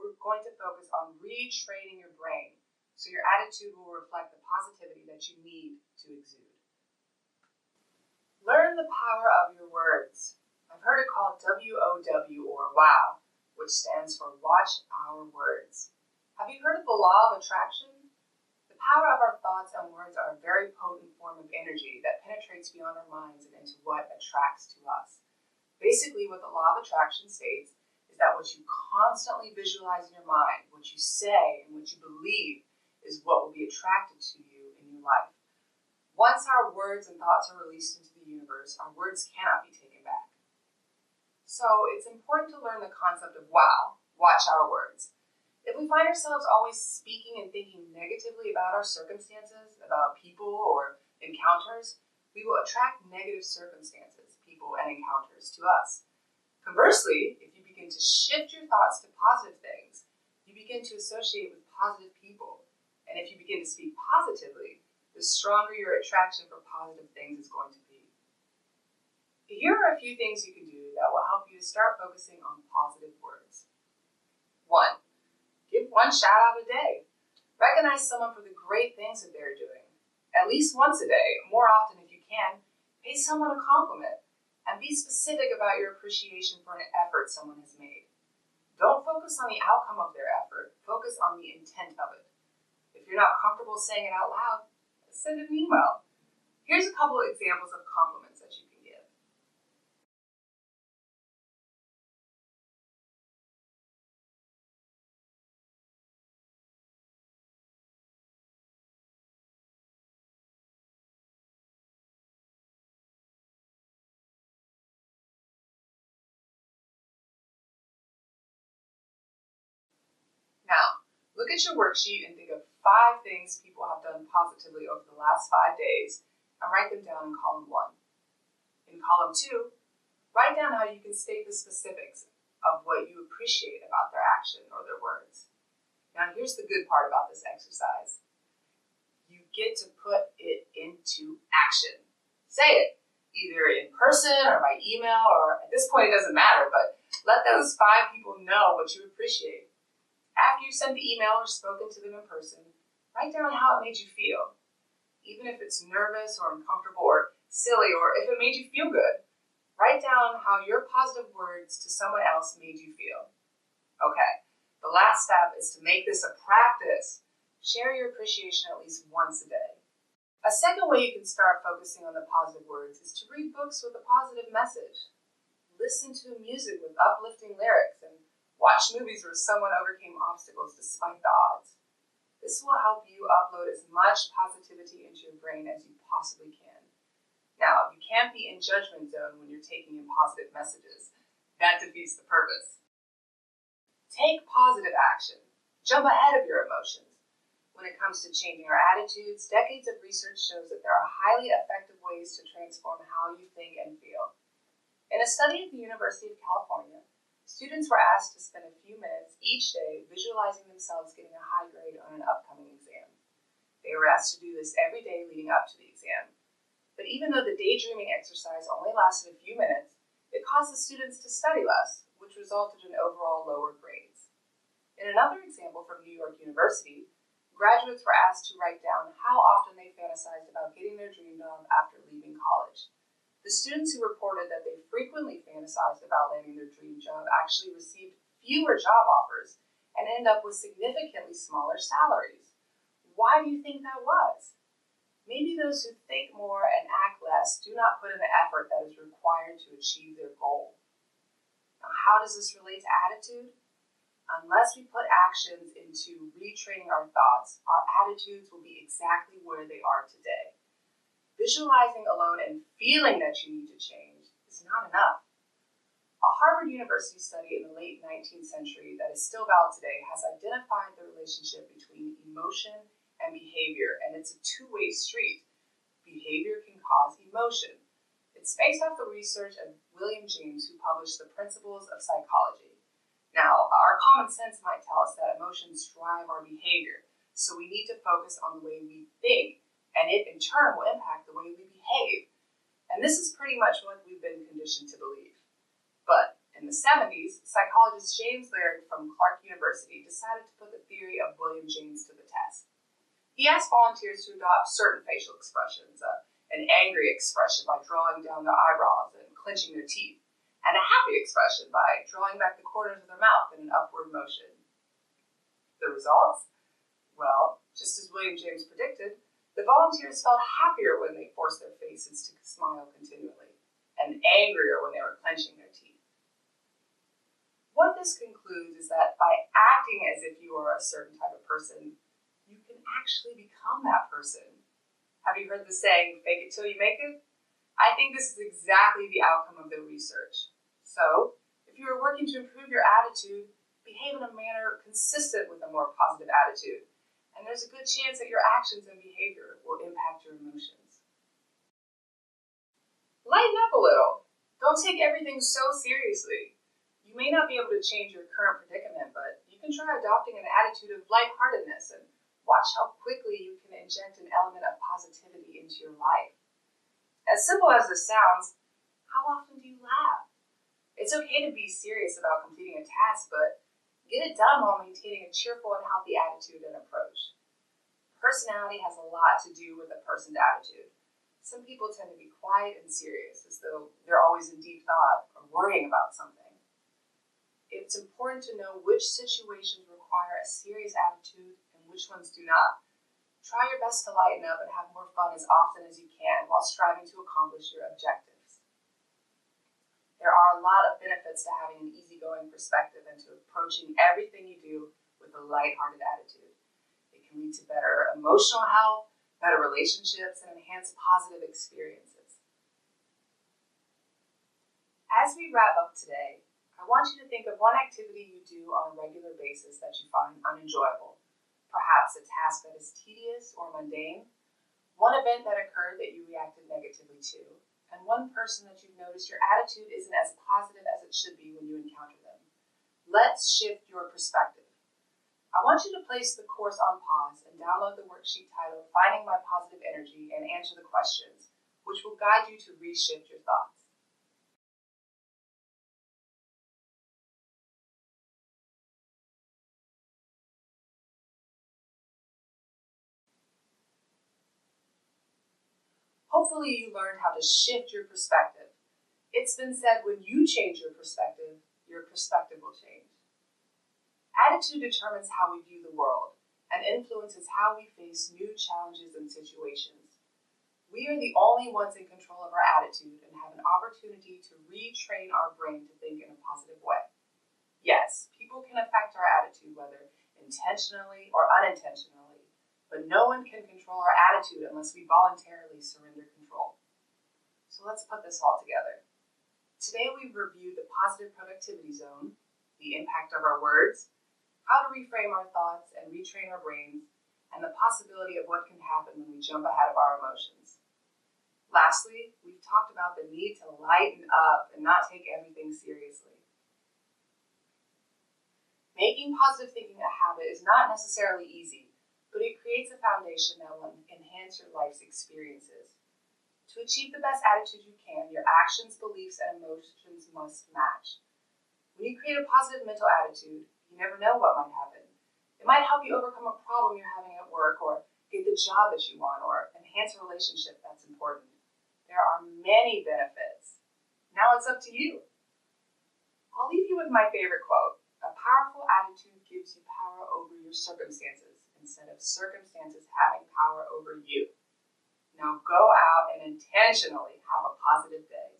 we're going to focus on retraining your brain so your attitude will reflect the positivity that you need to exude. Learn the power of your words. I've heard it called WOW or WOW, which stands for Watch Our Words. Have you heard of the law of attraction? The power of our thoughts and words are a very potent form of energy that penetrates beyond our minds and into what attracts to us. Basically, what the law of attraction states is that what you constantly visualize in your mind, what you say, and what you believe is what will be attracted to you in your life. Once our words and thoughts are released into the universe, our words cannot be taken back. So it's important to learn the concept of wow, watch our words. If we find ourselves always speaking and thinking negatively about our circumstances, about people or encounters, we will attract negative circumstances, people, and encounters to us. Conversely, if you begin to shift your thoughts to positive things, you begin to associate with positive people. And if you begin to speak positively, the stronger your attraction for positive things is going to be. Here are a few things you can do that will help you to start focusing on positive words. 1. Give one shout out a day. Recognize someone for the great things that they're doing. At least once a day, more often if you can, pay someone a compliment and be specific about your appreciation for an effort someone has made. Don't focus on the outcome of their effort, focus on the intent of it. If you're not comfortable saying it out loud, send an email. Here's a couple of examples of compliments that you can give. Now, look at your worksheet and think of 5 things people have done positively over the last 5 days and write them down in column 1. In column 2, write down how you can state the specifics of what you appreciate about their action or their words. Now, here's the good part about this exercise. You get to put it into action. Say it, either in person or by email, or at this point it doesn't matter, but let those 5 people know what you appreciate. After you send the email or spoken to them in person, write down how it made you feel. Even if it's nervous or uncomfortable or silly, or if it made you feel good, write down how your positive words to someone else made you feel. Okay, the last step is to make this a practice. Share your appreciation at least once a day. A second way you can start focusing on the positive words is to read books with a positive message. Listen to music with uplifting lyrics and watch movies where someone overcame obstacles despite the odds. This will help you upload as much positivity into your brain as you possibly can. Now, you can't be in judgment zone when you're taking in positive messages. That defeats the purpose. Take positive action. Jump ahead of your emotions. When it comes to changing our attitudes, decades of research shows that there are highly effective ways to transform how you think and feel. In a study at the University of California, students were asked to spend a few minutes each day visualizing themselves getting a high grade on an upcoming exam. They were asked to do this every day leading up to the exam. But even though the daydreaming exercise only lasted a few minutes, it caused the students to study less, which resulted in overall lower grades. In another example from New York University, graduates were asked to write down how often they fantasized about getting their dream job after leaving college. The students who reported that they frequently fantasized about landing their dream job actually received fewer job offers and ended up with significantly smaller salaries. Why do you think that was? Maybe those who think more and act less do not put in the effort that is required to achieve their goal. Now, how does this relate to attitude? Unless we put actions into retraining our thoughts, our attitudes will be exactly where they are today. Visualizing alone and feeling that you need to change is not enough. A Harvard University study in the late 19th century that is still valid today has identified the relationship between emotion and behavior, and it's a two-way street. Behavior can cause emotion. It's based off the research of William James, who published The Principles of Psychology. Now, our common sense might tell us that emotions drive our behavior, so we need to focus on the way we think, and it in turn will impact the way we behave. And this is pretty much what we've been conditioned to believe. But in In the 70s, psychologist James Laird from Clark University decided to put the theory of William James to the test. He asked volunteers to adopt certain facial expressions, an angry expression by drawing down their eyebrows and clenching their teeth, and a happy expression by drawing back the corners of their mouth in an upward motion. The results? Well, just as William James predicted, the volunteers felt happier when they forced their faces to smile continually, and angrier when they were clenching their teeth. What this concludes is that by acting as if you are a certain type of person, you can actually become that person. Have you heard the saying, fake it till you make it? I think this is exactly the outcome of the research. So, if you are working to improve your attitude, behave in a manner consistent with a more positive attitude, and there's a good chance that your actions and behavior will impact your emotions. Lighten up a little. Don't take everything so seriously. You may not be able to change your current predicament, but you can try adopting an attitude of lightheartedness and watch how quickly you can inject an element of positivity into your life. As simple as this sounds, how often do you laugh? It's okay to be serious about completing a task, but get it done while maintaining a cheerful and healthy attitude and approach. Personality has a lot to do with a person's attitude. Some people tend to be quiet and serious, as though they're always in deep thought or worrying about something. It's important to know which situations require a serious attitude and which ones do not. Try your best to lighten up and have more fun as often as you can while striving to accomplish your objectives. There are a lot of benefits to having an easygoing perspective and to approaching everything you do with a lighthearted attitude. It can lead to better emotional health, better relationships, and enhance positive experiences. As we wrap up today, I want you to think of one activity you do on a regular basis that you find unenjoyable. Perhaps a task that is tedious or mundane, one event that occurred that you reacted negatively to, and one person that you've noticed your attitude isn't as positive as it should be when you encounter them. Let's shift your perspective. I want you to place the course on pause and download the worksheet titled Finding My Positive Energy and answer the questions, which will guide you to reshift your thoughts. Hopefully you learned how to shift your perspective. It's been said when you change your perspective will change. Attitude determines how we view the world and influences how we face new challenges and situations. We are the only ones in control of our attitude and have an opportunity to retrain our brain to think in a positive way. Yes, people can affect our attitude, whether intentionally or unintentionally, but no one can control our attitude unless we voluntarily surrender control. So let's put this all together. Today we've reviewed the positive productivity zone, the impact of our words, how to reframe our thoughts and retrain our brains, and the possibility of what can happen when we jump ahead of our emotions. Lastly, we've talked about the need to lighten up and not take everything seriously. Making positive thinking a habit is not necessarily easy, but it creates a foundation that will enhance your life's experiences. To achieve the best attitude you can, your actions, beliefs, and emotions must match. When you create a positive mental attitude, you never know what might happen. It might help you overcome a problem you're having at work, or get the job that you want, or enhance a relationship that's important. There are many benefits. Now it's up to you. I'll leave you with my favorite quote. A powerful attitude gives you power over your circumstances instead of circumstances having power over you. Now go out and intentionally have a positive day.